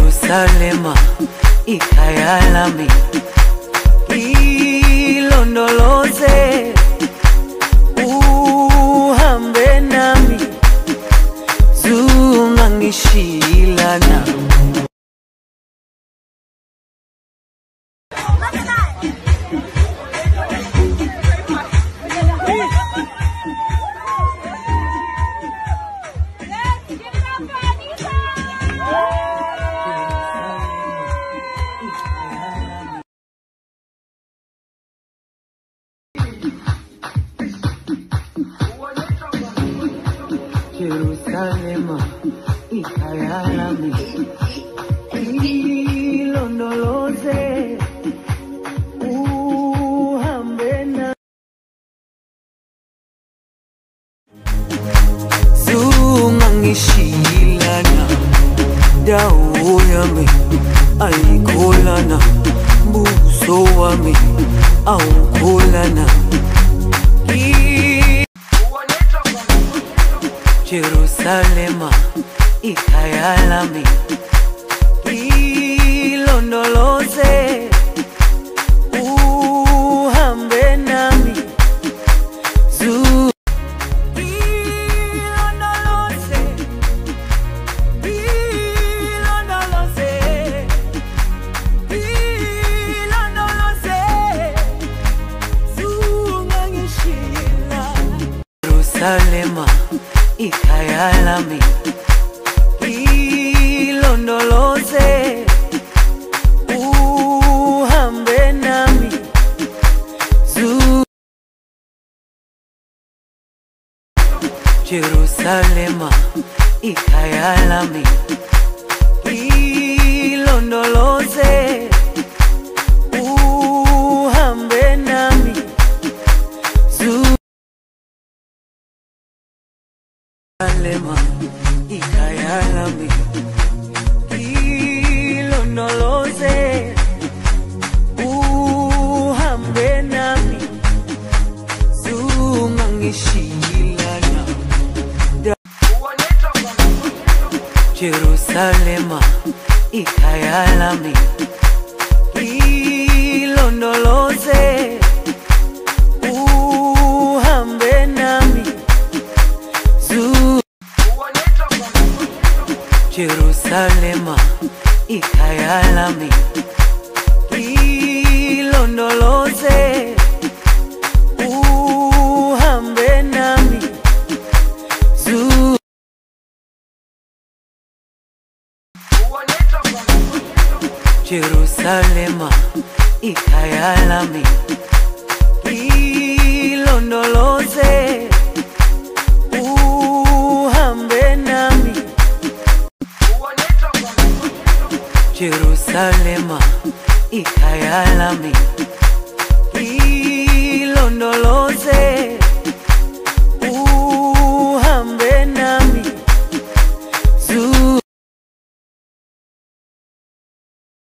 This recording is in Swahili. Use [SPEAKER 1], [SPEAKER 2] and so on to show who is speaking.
[SPEAKER 1] Jerusalema ikhaya lami, ilondoloze uhambe nami, zungangishilana. Jerusalema ikhaya lami, ilondoloze uhambe nami, zungangishilana. Dawo yami ayikholana, buso wami awukholana. Jerusalema ikhaya lami, ilondoloze uhambe nami, ilondoloze, ilondoloze, ilondoloze, zungangishila. Jerusalema ikhaya lami, ilondoloze uhambe nami, Jerusalema ikhaya lami, ilondoloze uhambe nami, Jerusalema ikhaya lami, ilondoloze uhambe nami, zungangishilana. Jerusalema ikhaya lami, ilondoloze uhambe nami, Jerusalema ikhaya lami, ilondoloze uhambe nami, Jerusalema ikhaya lami, ilondoloze uhambe nami, Jerusalema ikhaya lami, ilondoloze